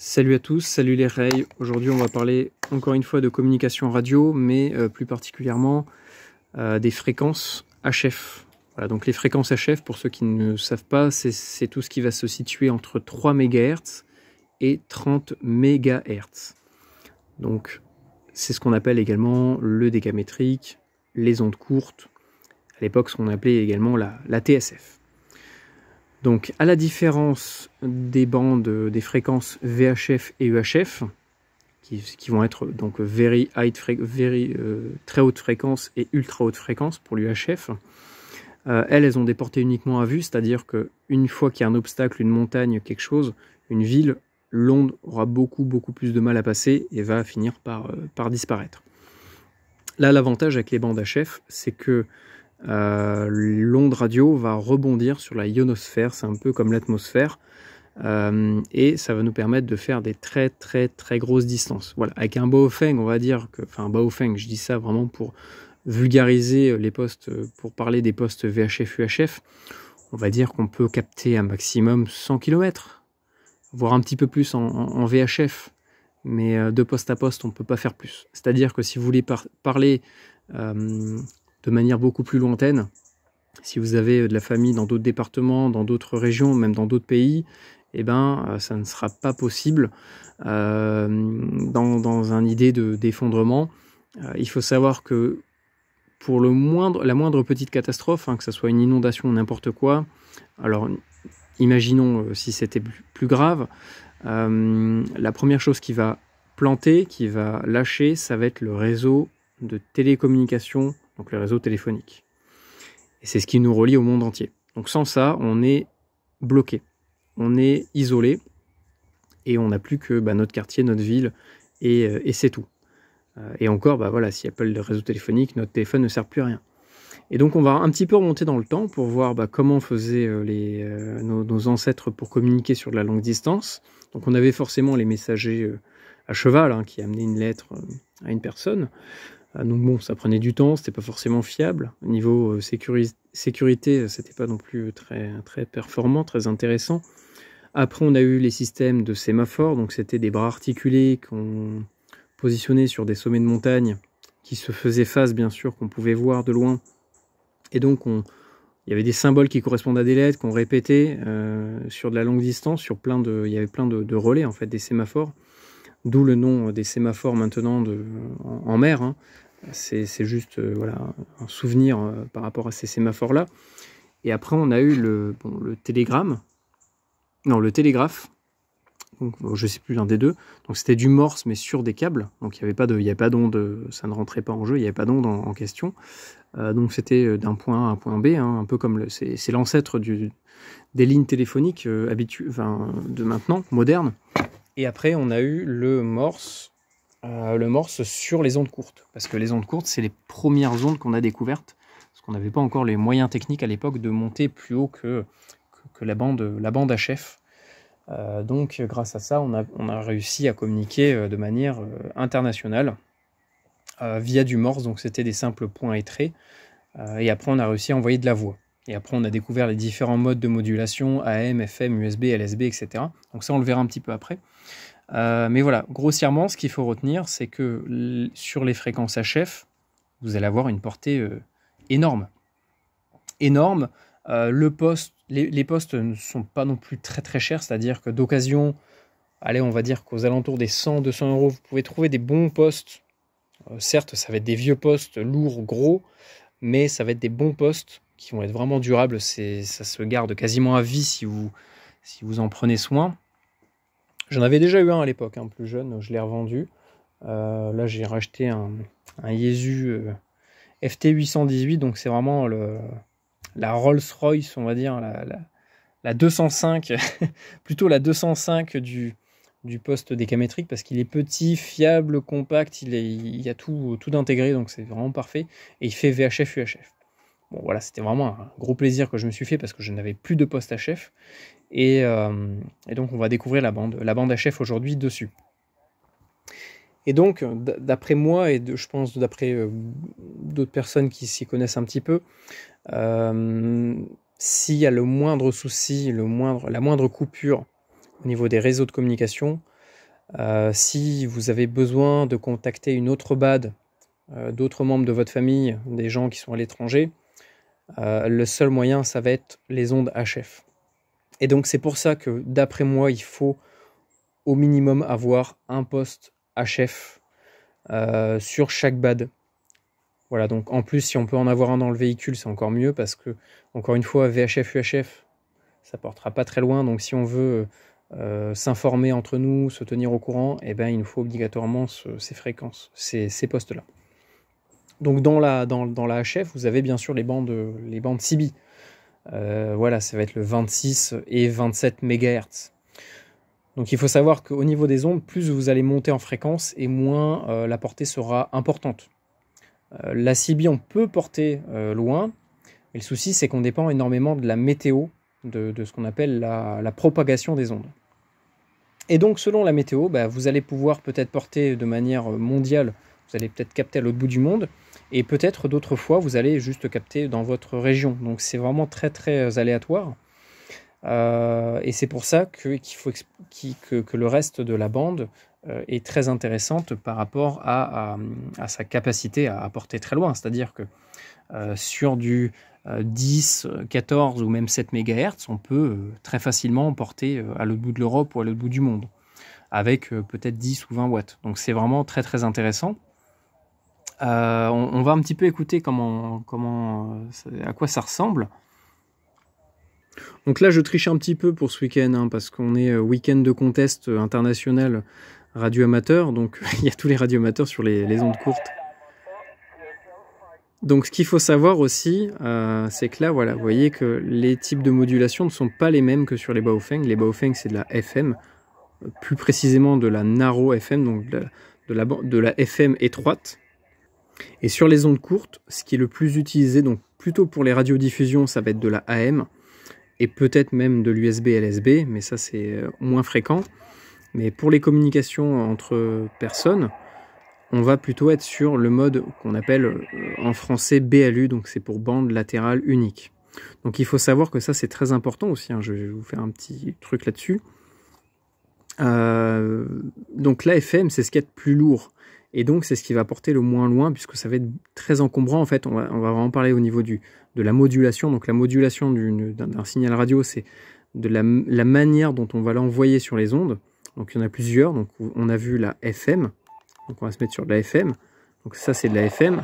Salut à tous, salut les Rays. Aujourd'hui on va parler encore une fois de communication radio, mais plus particulièrement des fréquences HF. Voilà, donc les fréquences HF, pour ceux qui ne savent pas, c'est tout ce qui va se situer entre 3 MHz et 30 MHz. Donc c'est ce qu'on appelle également le décamétrique, les ondes courtes, à l'époque ce qu'on appelait également la TSF. Donc, à la différence des bandes, des fréquences VHF et UHF, qui vont être donc très haute fréquence et ultra haute fréquence pour l'UHF, elles ont des portées uniquement à vue, c'est-à-dire qu'une fois qu'il y a un obstacle, une montagne, quelque chose, une ville, l'onde aura beaucoup plus de mal à passer et va finir par disparaître. Là, l'avantage avec les bandes HF, c'est que l'onde radio va rebondir sur la ionosphère, c'est un peu comme l'atmosphère, et ça va nous permettre de faire des très grosses distances. Voilà, avec un Baofeng, on va dire que, enfin Baofeng, je dis ça vraiment pour vulgariser les postes, pour parler des postes VHF, UHF, on va dire qu'on peut capter un maximum 100 km, voire un petit peu plus en VHF, mais de poste à poste, on ne peut pas faire plus. C'est-à-dire que si vous voulez parler de manière beaucoup plus lointaine, si vous avez de la famille dans d'autres départements, dans d'autres régions, même dans d'autres pays, eh ben, ça ne sera pas possible dans une idée d'effondrement. Il faut savoir que pour la moindre petite catastrophe, que ce soit une inondation ou n'importe quoi, alors imaginons si c'était plus grave, la première chose qui va planter, qui va lâcher, ça va être le réseau de télécommunications, donc le réseau téléphonique. Et c'est ce qui nous relie au monde entier. Donc sans ça, on est bloqué, on est isolé, et on n'a plus que notre quartier, notre ville, et c'est tout. Et encore, voilà, s'il n'y a pas le réseau téléphonique, notre téléphone ne sert plus à rien. Et donc on va un petit peu remonter dans le temps pour voir comment faisaient nos ancêtres pour communiquer sur de la longue distance. Donc on avait forcément les messagers à cheval, qui amenaient une lettre à une personne. Donc bon, ça prenait du temps, c'était pas forcément fiable. Au niveau sécurité, c'était pas non plus très performant, très intéressant. Après, on a eu les systèmes de sémaphores, donc c'était des bras articulés qu'on positionnait sur des sommets de montagne, qui se faisaient face, bien sûr, qu'on pouvait voir de loin. Et donc, il y avait des symboles qui correspondent à des lettres qu'on répétait sur de la longue distance, il y avait plein de relais, en fait, des sémaphores. D'où le nom des sémaphores maintenant en mer. C'est juste voilà, un souvenir par rapport à ces sémaphores-là. Et après, on a eu le télégraphe. Donc, je ne sais plus, l'un des deux. Donc c'était du morse, mais sur des câbles. Donc il n'y avait pas d'onde, ça ne rentrait pas en jeu, il n'y avait pas d'onde en question. Donc c'était d'un point A à un point B, un peu comme c'est l'ancêtre des lignes téléphoniques de maintenant, modernes. Et après, on a eu le morse sur les ondes courtes. Parce que les ondes courtes, c'est les premières ondes qu'on a découvertes. Parce qu'on n'avait pas encore les moyens techniques à l'époque de monter plus haut que la bande HF. Donc, grâce à ça, on a réussi à communiquer de manière internationale via du morse. Donc, c'était des simples points et traits. Et après, on a réussi à envoyer de la voix. Et après, on a découvert les différents modes de modulation, AM, FM, USB, LSB, etc. Donc ça, on le verra un petit peu après. Mais voilà, grossièrement, ce qu'il faut retenir, c'est que sur les fréquences HF, vous allez avoir une portée énorme. Énorme. Les postes ne sont pas non plus très chers, c'est-à-dire que d'occasion, allez, on va dire qu'aux alentours des 100-200 euros, vous pouvez trouver des bons postes. Certes, ça va être des vieux postes lourds, gros, mais ça va être des bons postes qui vont être vraiment durables. Ça se garde quasiment à vie si vous en prenez soin. J'en avais déjà eu un à l'époque, plus jeune, je l'ai revendu. Là, j'ai racheté un Yaesu FT818, donc c'est vraiment la Rolls-Royce, on va dire, la 205, plutôt la 205 du poste décamétrique, parce qu'il est petit, fiable, compact, il y a tout d'intégré, donc c'est vraiment parfait. Et il fait VHF, UHF. Bon, voilà, c'était vraiment un gros plaisir que je me suis fait parce que je n'avais plus de poste HF. Et donc, on va découvrir la bande HF aujourd'hui dessus. Et donc, d'après moi, et je pense d'après d'autres personnes qui s'y connaissent un petit peu, s'il y a le moindre souci, la moindre coupure au niveau des réseaux de communication, Si vous avez besoin de contacter une autre BAD, d'autres membres de votre famille, des gens qui sont à l'étranger, le seul moyen, ça va être les ondes HF. Et donc c'est pour ça que d'après moi, il faut au minimum avoir un poste HF sur chaque BAD. Voilà, donc en plus, si on peut en avoir un dans le véhicule, c'est encore mieux parce que, encore une fois, VHF, UHF, ça portera pas très loin. Donc si on veut s'informer entre nous, se tenir au courant, eh ben, il nous faut obligatoirement ces fréquences, ces postes-là. Donc dans la HF, vous avez bien sûr les bandes CB. Voilà, ça va être le 26 et 27 MHz. Donc il faut savoir qu'au niveau des ondes, plus vous allez monter en fréquence et moins la portée sera importante. La CB, on peut porter loin, mais le souci, c'est qu'on dépend énormément de la météo, de ce qu'on appelle la propagation des ondes. Et donc, selon la météo, vous allez pouvoir peut-être porter de manière mondiale, vous allez peut-être capter à l'autre bout du monde, et peut-être d'autres fois, vous allez juste capter dans votre région. Donc, c'est vraiment très, très aléatoire. Et c'est pour ça qu'il faut que le reste de la bande est très intéressante par rapport à sa capacité à porter très loin. C'est-à-dire que sur du 10, 14 ou même 7 MHz, on peut très facilement porter à l'autre bout de l'Europe ou à l'autre bout du monde, avec peut-être 10 ou 20 watts. Donc c'est vraiment très très intéressant. On va un petit peu écouter à quoi ça ressemble. Donc là, je triche un petit peu pour ce week-end, hein, parce qu'on est week-end de contest international radio amateur, donc il y a tous les radio amateurs sur les ondes courtes. Donc ce qu'il faut savoir aussi, c'est que là, voilà, vous voyez que les types de modulation ne sont pas les mêmes que sur les Baofeng. Les Baofeng, c'est de la FM, plus précisément de la narrow FM, donc de la FM étroite. Et sur les ondes courtes, ce qui est le plus utilisé, donc plutôt pour les radiodiffusions, ça va être de la AM, et peut-être même de l'USB LSB, mais ça c'est moins fréquent. Mais pour les communications entre personnes, on va plutôt être sur le mode qu'on appelle en français BLU, donc c'est pour bande latérale unique. Donc il faut savoir que ça c'est très important aussi, hein, je vais vous faire un petit truc là-dessus. Donc la FM, c'est ce qui est plus lourd, et donc c'est ce qui va porter le moins loin, puisque ça va être très encombrant. En fait, on va vraiment parler au niveau de la modulation. Donc la modulation d'un signal radio, c'est de la manière dont on va l'envoyer sur les ondes. Donc il y en a plusieurs. Donc on a vu la FM, donc on va se mettre sur de la FM. Donc ça c'est de la FM.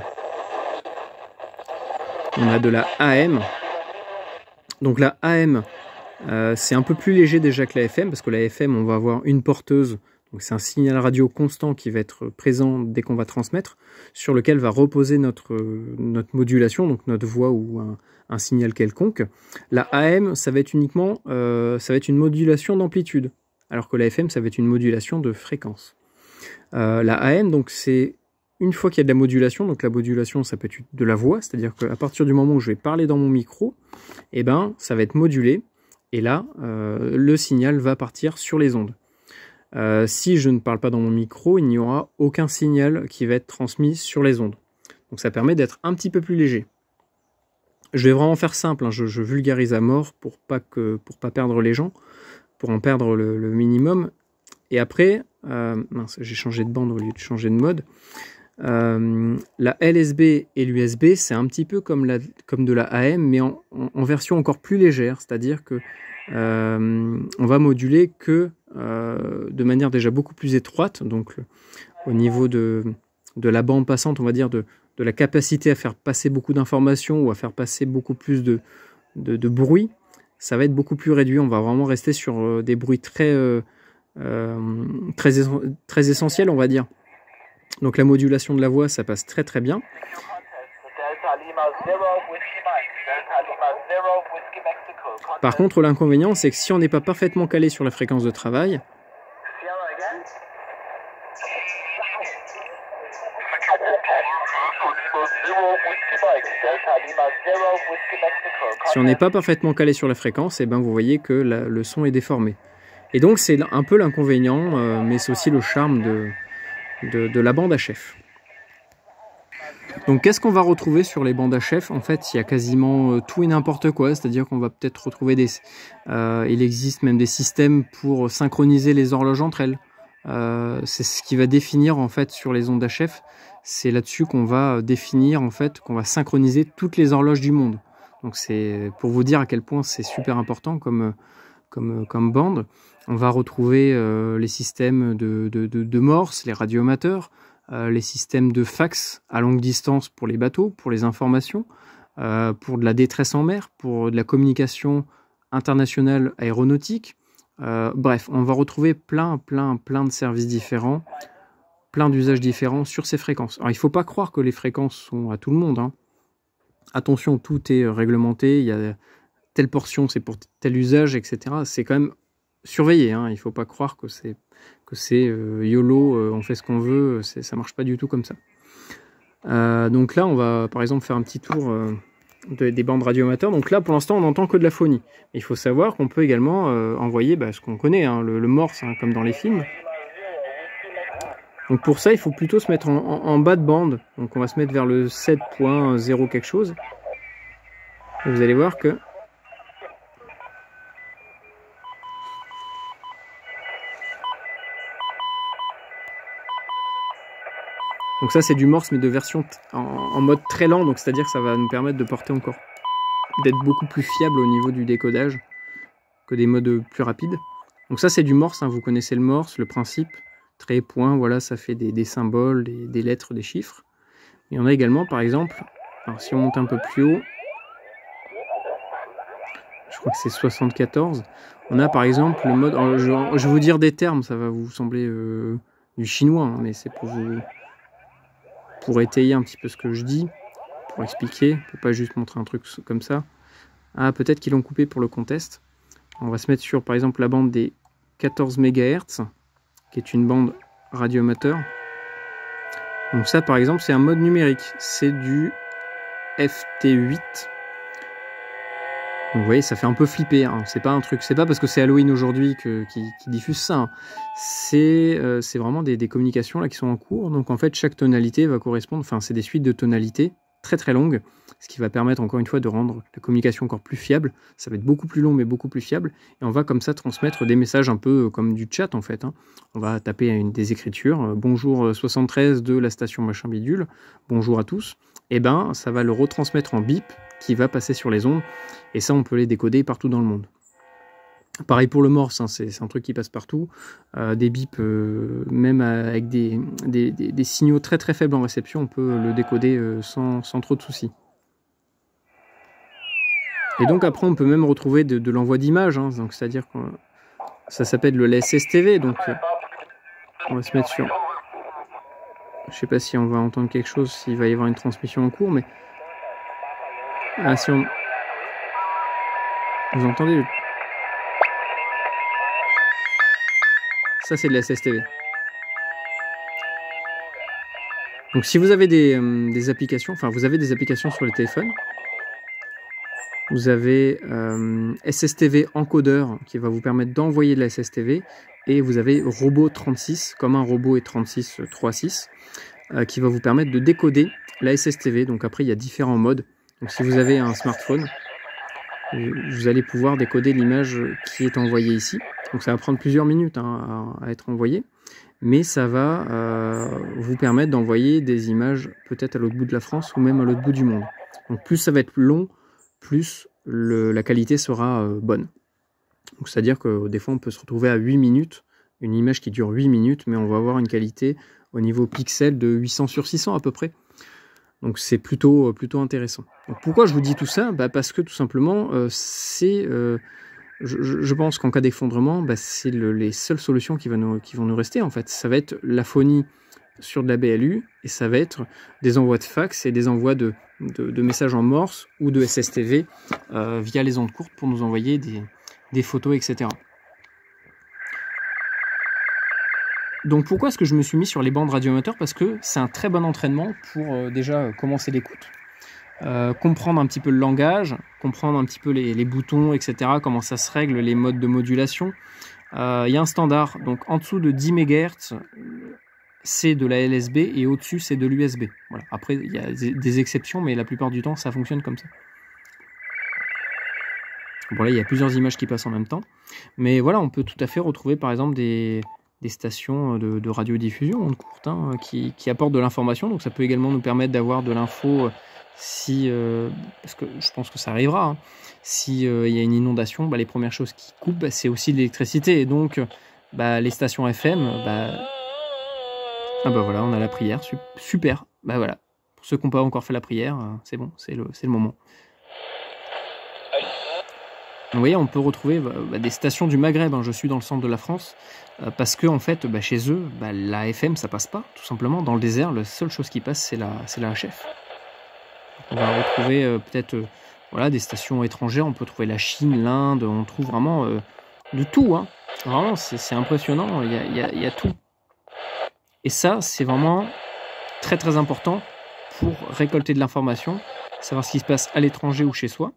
On a de la AM. Donc la AM, c'est un peu plus léger déjà que la FM, parce que la FM, on va avoir une porteuse, donc c'est un signal radio constant qui va être présent dès qu'on va transmettre, sur lequel va reposer notre modulation, donc notre voix ou un signal quelconque. La AM, ça va être uniquement ça va être une modulation d'amplitude, alors que la FM, ça va être une modulation de fréquence. La AM, donc c'est une fois qu'il y a de la modulation, donc la modulation, ça peut être de la voix, c'est-à-dire qu'à partir du moment où je vais parler dans mon micro, eh ben, ça va être modulé, et là, le signal va partir sur les ondes. Si je ne parle pas dans mon micro, il n'y aura aucun signal qui va être transmis sur les ondes. Donc ça permet d'être un petit peu plus léger. Je vais vraiment faire simple, hein, je vulgarise à mort pour pas perdre les gens, pour en perdre le minimum. Et après, mince, j'ai changé de bande au lieu de changer de mode. La LSB et l'USB, c'est un petit peu comme de la AM, mais en version encore plus légère, c'est-à-dire que on va moduler que de manière déjà beaucoup plus étroite, donc au niveau de la bande passante, on va dire de la capacité à faire passer beaucoup d'informations ou à faire passer beaucoup plus de bruit, ça va être beaucoup plus réduit. On va vraiment rester sur des bruits très essentiels, on va dire. Donc la modulation de la voix, ça passe très très bien. Par contre, l'inconvénient, c'est que si on n'est pas parfaitement calé sur la fréquence de travail, eh ben, vous voyez que le son est déformé. Et donc c'est un peu l'inconvénient, mais c'est aussi le charme de la bande HF. Donc qu'est-ce qu'on va retrouver sur les bandes HF? En fait, il y a quasiment tout et n'importe quoi, c'est-à-dire qu'on va peut-être retrouver il existe même des systèmes pour synchroniser les horloges entre elles. c'est ce qui va définir en fait sur les ondes HF. C'est là-dessus qu'on va définir en fait, qu'on va synchroniser toutes les horloges du monde. Donc c'est pour vous dire à quel point c'est super important comme bande. On va retrouver les systèmes de Morse, les radioamateurs, les systèmes de fax à longue distance pour les bateaux, pour les informations, pour de la détresse en mer, pour de la communication internationale aéronautique. Bref, on va retrouver plein de services différents, plein d'usages différents sur ces fréquences. Alors il ne faut pas croire que les fréquences sont à tout le monde, hein. Attention, tout est réglementé, il y a telle portion, c'est pour tel usage, etc. C'est quand même surveillé, hein. Il ne faut pas croire que c'est YOLO, on fait ce qu'on veut, ça ne marche pas du tout comme ça. Donc là, on va par exemple faire un petit tour des bandes radioamateurs. Donc là, pour l'instant, on n'entend que de la phonie. Il faut savoir qu'on peut également envoyer ce qu'on connaît, hein, le morse, hein, comme dans les films. Donc pour ça, il faut plutôt se mettre en bas de bande. Donc on va se mettre vers le 7.0 quelque chose. Et vous allez voir que donc ça c'est du morse mais de version en mode très lent, donc c'est-à-dire que ça va nous permettre de porter encore, d'être beaucoup plus fiable au niveau du décodage que des modes plus rapides. Donc ça c'est du morse, hein, vous connaissez le morse, le principe. Trait, point, voilà, ça fait des symboles, des lettres, des chiffres. Il y en a également, par exemple, alors si on monte un peu plus haut, je crois que c'est 74, on a par exemple le mode, je vais vous dire des termes, ça va vous sembler du chinois, hein, mais c'est pour étayer un petit peu ce que je dis, pour expliquer, pour pas juste montrer un truc comme ça. Ah, peut-être qu'ils l'ont coupé pour le contest. On va se mettre sur, par exemple, la bande des 14 MHz, qui est une bande radioamateur. Donc ça par exemple c'est un mode numérique, c'est du FT8. Donc, vous voyez, ça fait un peu flipper, hein. C'est pas un truc, c'est pas parce que c'est Halloween aujourd'hui qui diffuse ça, hein. C'est vraiment des communications là qui sont en cours. Donc en fait chaque tonalité va correspondre, enfin c'est des suites de tonalités très longues, ce qui va permettre encore une fois de rendre la communication encore plus fiable. Ça va être beaucoup plus long mais beaucoup plus fiable, et on va comme ça transmettre des messages un peu comme du chat en fait, hein. On va taper des écritures, bonjour 73 de la station machin bidule, bonjour à tous, et ben ça va le retransmettre en bip qui va passer sur les ondes, et ça on peut les décoder partout dans le monde. Pareil pour le morse, hein, c'est un truc qui passe partout, des bips, même avec des signaux très faibles en réception, on peut le décoder sans trop de soucis. Et donc après on peut même retrouver de l'envoi d'images, hein, c'est-à-dire que ça s'appelle le SSTV, donc on va se mettre sur... Je sais pas si on va entendre quelque chose, s'il va y avoir une transmission en cours, mais... Ah, si on... Vous entendez? Ça c'est de la SSTV. Donc si vous avez des applications, enfin vous avez des applications sur les téléphones, vous avez SSTV encodeur qui va vous permettre d'envoyer de la SSTV, et vous avez Robot 36, comme un robot et 36 3.6, qui va vous permettre de décoder la SSTV. Donc après il y a différents modes. Donc si vous avez un smartphone, vous allez pouvoir décoder l'image qui est envoyée ici. Donc ça va prendre plusieurs minutes, hein, à être envoyé, mais ça va vous permettre d'envoyer des images peut-être à l'autre bout de la France ou même à l'autre bout du monde. Donc plus ça va être long, plus la qualité sera bonne. Donc c'est-à-dire que des fois on peut se retrouver à 8 minutes, une image qui dure 8 minutes, mais on va avoir une qualité au niveau pixel de 800 sur 600 à peu près. Donc c'est plutôt intéressant. Donc pourquoi je vous dis tout ça? Parce que tout simplement, je pense qu'en cas d'effondrement, c'est les seules solutions qui vont nous rester en fait. Ça va être la phonie sur de la BLU, et ça va être des envois de fax et des envois de messages en morse ou de SSTV via les ondes courtes pour nous envoyer des photos, etc. Donc pourquoi est-ce que je me suis mis sur les bandes radioamateurs? Parce que c'est un très bon entraînement pour déjà commencer l'écoute, comprendre un petit peu le langage, comprendre un petit peu les boutons, etc., comment ça se règle, les modes de modulation. Il y a un standard, donc en dessous de 10 MHz, c'est de la LSB, et au-dessus c'est de l'USB. Voilà. Après il y a des exceptions, mais la plupart du temps ça fonctionne comme ça. Bon là il y a plusieurs images qui passent en même temps, mais voilà, on peut tout à fait retrouver par exemple des des stations de radiodiffusion ondes courtes hein, qui apportent de l'information. Donc ça peut également nous permettre d'avoir de l'info si, parce que je pense que ça arrivera, hein, si il y a une inondation, bah, les premières choses qui coupent, bah, c'est aussi de l'électricité. Et donc bah, les stations FM, ah bah voilà, on a la prière, super, bah voilà. Pour ceux qui n'ont pas encore fait la prière, c'est bon, c'est le moment. Vous voyez, on peut retrouver des stations du Maghreb, hein, je suis dans le centre de la France, parce que en fait, chez eux, la FM, ça passe pas, tout simplement. Dans le désert, la seule chose qui passe, c'est la HF. On va retrouver peut-être voilà, des stations étrangères, on peut trouver la Chine, l'Inde, on trouve vraiment de tout. Hein. Vraiment, c'est impressionnant, il y a tout. Et ça, c'est vraiment très très important pour récolter de l'information, savoir ce qui se passe à l'étranger ou chez soi,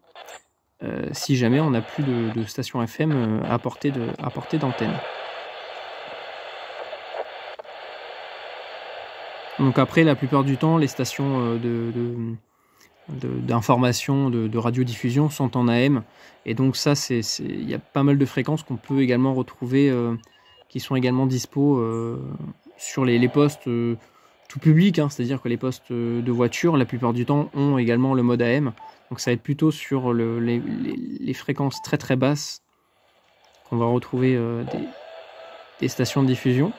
si jamais on n'a plus de station FM à portée d'antenne. Donc après, la plupart du temps, les stations d'information, de radiodiffusion sont en AM, et donc ça, il y a pas mal de fréquences qu'on peut également retrouver, qui sont également dispo sur les postes tout public, hein, c'est-à-dire que les postes de voiture, la plupart du temps, ont également le mode AM. Donc ça va être plutôt sur les fréquences très très basses qu'on va retrouver des stations de diffusion.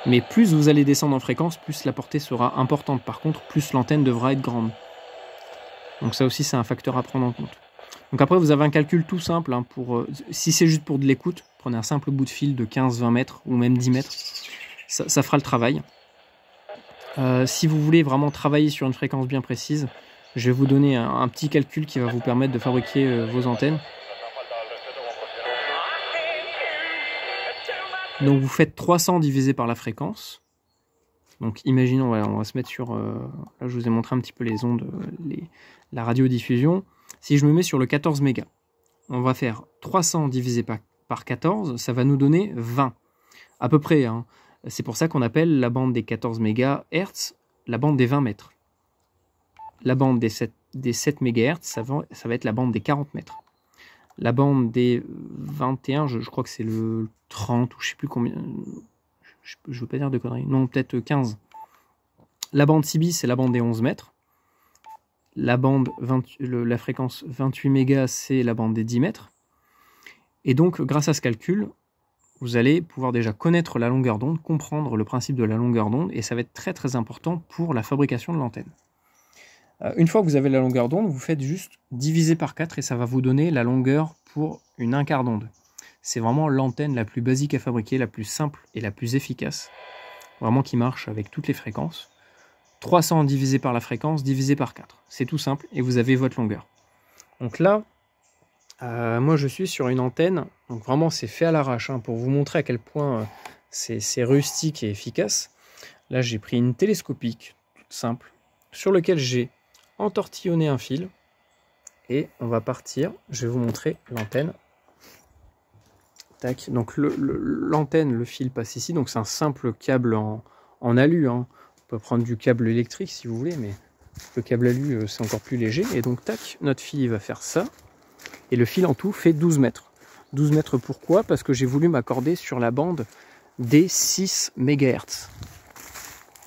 Mais plus vous allez descendre en fréquence, plus la portée sera importante. Par contre, plus l'antenne devra être grande. Donc ça aussi, c'est un facteur à prendre en compte. Donc après, vous avez un calcul tout simple. Hein, si c'est juste pour de l'écoute, prenez un simple bout de fil de 15-20 mètres ou même 10 mètres. Ça fera le travail. Si vous voulez vraiment travailler sur une fréquence bien précise, je vais vous donner un petit calcul qui va vous permettre de fabriquer vos antennes. Donc vous faites 300 divisé par la fréquence. Donc imaginons, voilà, on va se mettre sur... là je vous ai montré un petit peu les ondes, la radiodiffusion. Si je me mets sur le 14 mégas, on va faire 300 divisé par 14, ça va nous donner 20. À peu près, hein. C'est pour ça qu'on appelle la bande des 14 MHz la bande des 20 mètres. La bande des 7 MHz, ça va être la bande des 40 mètres. La bande des 21, je crois que c'est le 30 ou je sais plus combien. Je ne veux pas dire de conneries. Non, peut-être 15. La bande CB, c'est la bande des 11 mètres. La fréquence 28 mégas, c'est la bande des 10 mètres. Et donc, grâce à ce calcul, vous allez pouvoir déjà connaître la longueur d'onde, comprendre le principe de la longueur d'onde, et ça va être très très important pour la fabrication de l'antenne. Une fois que vous avez la longueur d'onde, vous faites juste diviser par 4 et ça va vous donner la longueur pour une 1/4 d'onde. C'est vraiment l'antenne la plus basique à fabriquer, la plus simple et la plus efficace, vraiment qui marche avec toutes les fréquences. 300 divisé par la fréquence, divisé par 4. C'est tout simple et vous avez votre longueur. Donc là, moi je suis sur une antenne, donc vraiment c'est fait à l'arrache, hein, pour vous montrer à quel point c'est rustique et efficace. Là j'ai pris une télescopique, toute simple, sur lequel j'ai entortillonné un fil, et on va partir, je vais vous montrer l'antenne. Tac, donc l'antenne, le fil passe ici, donc c'est un simple câble en alu, hein. On peut prendre du câble électrique si vous voulez, mais le câble alu c'est encore plus léger, et donc tac, notre fil il va faire ça. Et le fil en tout fait 12 mètres. 12 mètres pourquoi? Parce que j'ai voulu m'accorder sur la bande des 6 MHz.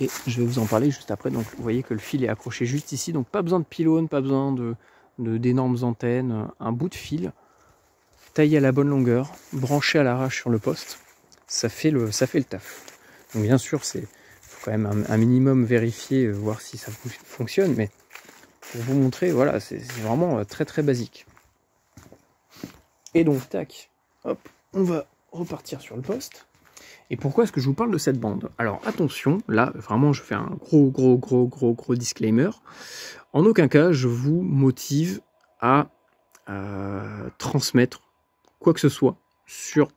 Et je vais vous en parler juste après. Donc vous voyez que le fil est accroché juste ici. Donc pas besoin de pylône, pas besoin d'énormes antennes. Un bout de fil taillé à la bonne longueur, branché à l'arrache sur le poste. Ça fait le taf. Donc bien sûr, faut quand même un minimum vérifier, voir si ça fonctionne. Mais pour vous montrer, voilà, c'est vraiment très très basique. Et donc, tac, hop, on va repartir sur le poste. Et pourquoi est-ce que je vous parle de cette bande? Alors, attention, là, vraiment, je fais un gros disclaimer. En aucun cas, je vous motive à transmettre quoi que ce soit sur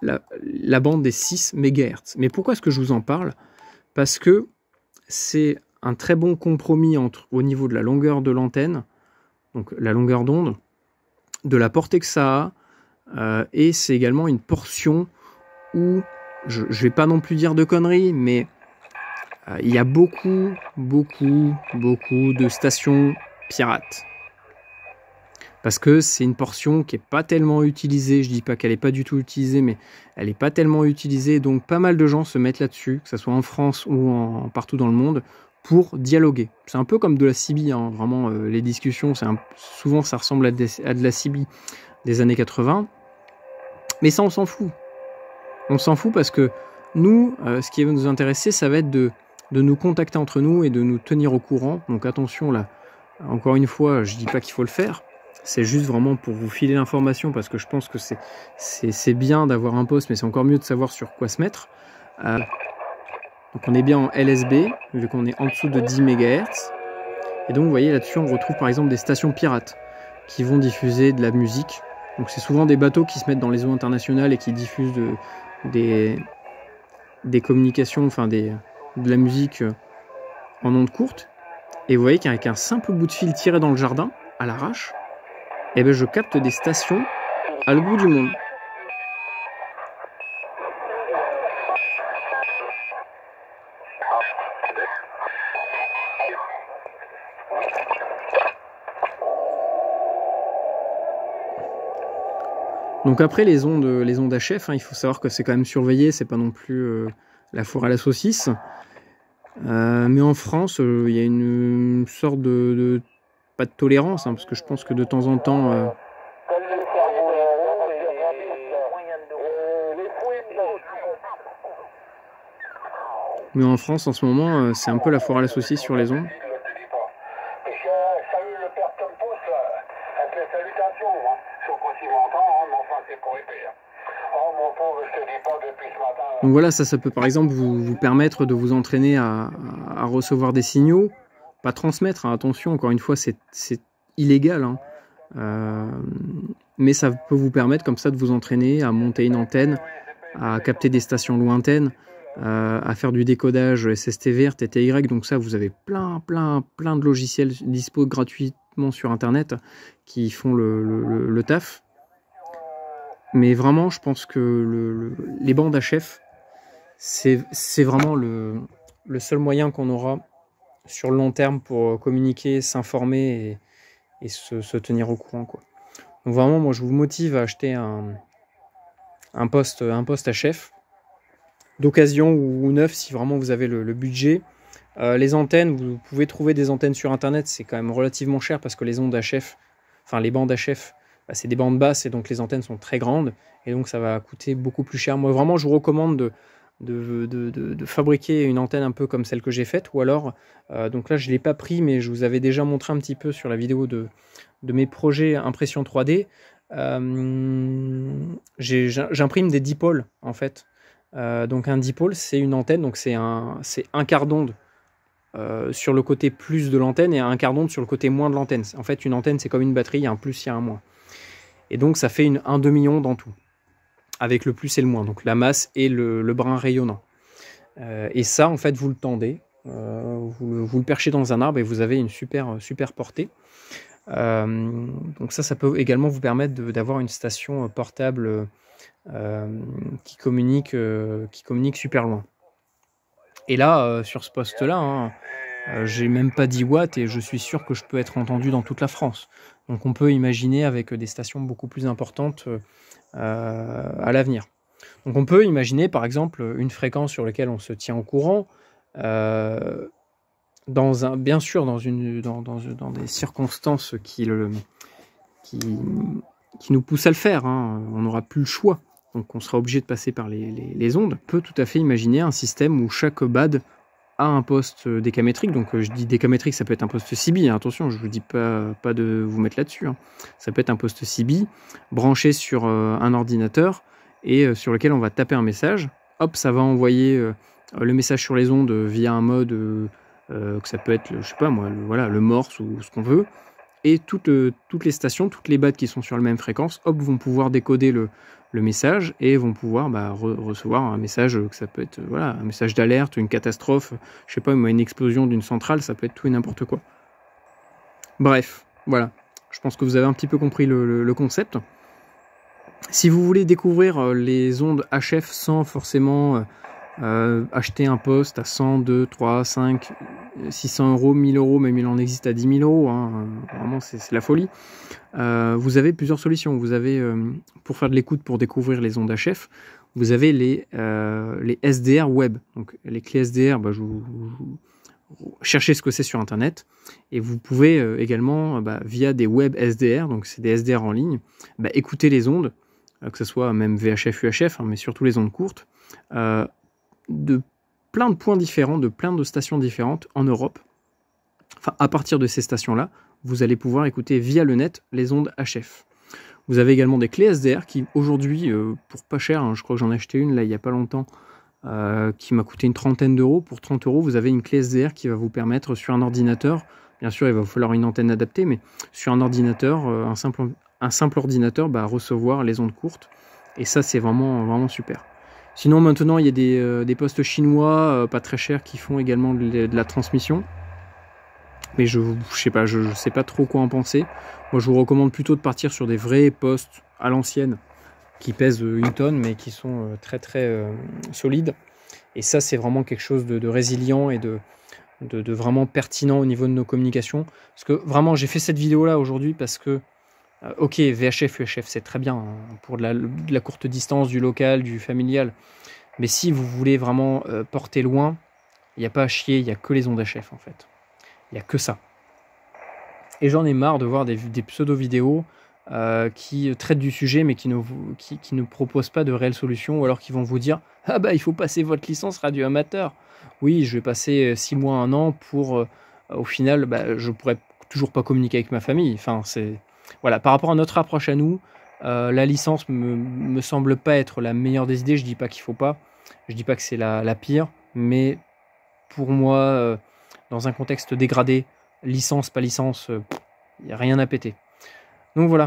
la bande des 6 MHz. Mais pourquoi est-ce que je vous en parle? Parce que c'est un très bon compromis au niveau de la longueur de l'antenne, donc la longueur d'onde, de la portée que ça a, et c'est également une portion où, je vais pas non plus dire de conneries, mais il y a beaucoup de stations pirates. parce que c'est une portion qui est pas tellement utilisée. Je dis pas qu'elle est pas du tout utilisée, mais elle est pas tellement utilisée, donc pas mal de gens se mettent là-dessus, que ce soit en France ou partout dans le monde, pour dialoguer. C'est un peu comme de la CB, hein, vraiment, les discussions, souvent ça ressemble à de la CB des années 80, mais ça on s'en fout. On s'en fout parce que nous, ce qui va nous intéresser, ça va être de nous contacter entre nous et de nous tenir au courant. Donc attention là, encore une fois, je dis pas qu'il faut le faire, c'est juste vraiment pour vous filer l'information, parce que je pense que c'est bien d'avoir un poste, mais c'est encore mieux de savoir sur quoi se mettre. Donc on est bien en LSB, vu qu'on est en dessous de 10 MHz. Et donc vous voyez là-dessus, on retrouve par exemple des stations pirates qui vont diffuser de la musique. Donc c'est souvent des bateaux qui se mettent dans les eaux internationales et qui diffusent des communications, enfin de la musique en ondes courtes. Et vous voyez qu'avec un simple bout de fil tiré dans le jardin, à l'arrache, eh ben je capte des stations à l'autre bout du monde. Donc après les ondes HF, hein, il faut savoir que c'est quand même surveillé, c'est pas non plus la foire à la saucisse. Mais en France, il y a une sorte pas de tolérance, hein, parce que je pense que de temps en temps... Mais en France, en ce moment, c'est un peu la foire à la saucisse sur les ondes. Donc voilà, ça peut par exemple vous permettre de vous entraîner à recevoir des signaux, pas transmettre, hein, attention, encore une fois, c'est illégal, hein, mais ça peut vous permettre comme ça de vous entraîner à monter une antenne, à capter des stations lointaines, à faire du décodage SSTV, RTTY, donc ça vous avez plein de logiciels dispo gratuitement sur internet qui font le taf. Mais vraiment, je pense que les bandes HF, c'est vraiment le seul moyen qu'on aura sur le long terme pour communiquer, s'informer et se tenir au courant, quoi. Donc vraiment, moi je vous motive à acheter un poste HF d'occasion ou neuf si vraiment vous avez le budget. Les antennes, vous pouvez trouver des antennes sur internet, c'est quand même relativement cher parce que les ondes HF, enfin les bandes HF, c'est des bandes basses et donc les antennes sont très grandes et donc ça va coûter beaucoup plus cher. Moi vraiment je vous recommande de fabriquer une antenne un peu comme celle que j'ai faite, ou alors donc là je ne l'ai pas pris mais je vous avais déjà montré un petit peu sur la vidéo de mes projets impression 3D. J'imprime des dipôles en fait. Donc un dipôle c'est une antenne, donc c'est un quart d'onde sur le côté plus de l'antenne et un quart d'onde sur le côté moins de l'antenne. En fait une antenne c'est comme une batterie, il y a un plus, il y a un moins. Et donc ça fait un demi-onde dans tout, avec le plus et le moins, donc la masse et le brin rayonnant. Et ça, en fait, vous le tendez, vous le perchez dans un arbre et vous avez une super portée. Donc ça peut également vous permettre d'avoir une station portable qui communique super loin. Et là, sur ce poste-là, hein, j'ai même pas 10 watts et je suis sûr que je peux être entendu dans toute la France. Donc on peut imaginer avec des stations beaucoup plus importantes à l'avenir. Donc on peut imaginer par exemple une fréquence sur laquelle on se tient au courant, bien sûr dans des circonstances qui nous poussent à le faire, hein. On n'aura plus le choix, donc on sera obligé de passer par les ondes. On peut tout à fait imaginer un système où chaque BAD a un poste décamétrique, donc je dis décamétrique, ça peut être un poste CB, hein, attention, je ne vous dis pas de vous mettre là-dessus, hein. Ça peut être un poste CB branché sur un ordinateur et sur lequel on va taper un message, hop, ça va envoyer le message sur les ondes via un mode que ça peut être, je sais pas moi, voilà, le Morse ou ce qu'on veut, et toutes les stations, toutes les BAD qui sont sur la même fréquence, hop, vont pouvoir décoder le message et vont pouvoir recevoir un message que ça peut être voilà, un message d'alerte, une catastrophe, je sais pas, une explosion d'une centrale, ça peut être tout et n'importe quoi. Bref, voilà, je pense que vous avez un petit peu compris le concept. Si vous voulez découvrir les ondes HF sans forcément acheter un poste à 100, 2, 3, 5, 600 €, 1000 €, même il en existe à 10 000 €, hein, vraiment c'est la folie. Vous avez plusieurs solutions. Vous avez, pour faire de l'écoute, pour découvrir les ondes HF, vous avez les SDR web. Donc les clés SDR, bah, cherchez ce que c'est sur Internet. Et vous pouvez également, via des web SDR, donc c'est des SDR en ligne, écouter les ondes, que ce soit même VHF, UHF, hein, mais surtout les ondes courtes, de plein de points différents, de plein de stations différentes en Europe. Enfin, à partir de ces stations-là, vous allez pouvoir écouter via le net les ondes HF. Vous avez également des clés SDR qui, aujourd'hui, pour pas cher, hein, je crois que j'en ai acheté une là il n'y a pas longtemps, qui m'a coûté une trentaine d'euros. Pour 30 €, vous avez une clé SDR qui va vous permettre sur un ordinateur, bien sûr il va vous falloir une antenne adaptée, mais sur un ordinateur, un simple ordinateur, recevoir les ondes courtes. Et ça c'est vraiment super. Sinon maintenant il y a des postes chinois pas très chers qui font également de la transmission. Mais je sais pas trop quoi en penser. Moi je vous recommande plutôt de partir sur des vrais postes à l'ancienne qui pèsent 1 tonne mais qui sont très solides. Et ça c'est vraiment quelque chose de résilient et de vraiment pertinent au niveau de nos communications. Parce que vraiment j'ai fait cette vidéo là aujourd'hui parce que ok, VHF, UHF c'est très bien hein, pour de la courte distance, du local, du familial. Mais si vous voulez vraiment porter loin, il n'y a pas à chier, il n'y a que les ondes HF en fait. Il n'y a que ça. Et j'en ai marre de voir des pseudo-vidéos qui traitent du sujet mais qui ne proposent pas de réelles solutions, ou alors qui vont vous dire « Ah il faut passer votre licence radio amateur ». Oui, je vais passer 6 mois, 1 an pour, au final, je pourrais toujours pas communiquer avec ma famille. Enfin, voilà, par rapport à notre approche à nous, la licence me semble pas être la meilleure des idées. Je dis pas qu'il faut pas, je dis pas que c'est la pire, mais pour moi, dans un contexte dégradé, licence, pas licence, il n'y a rien à péter. Donc voilà.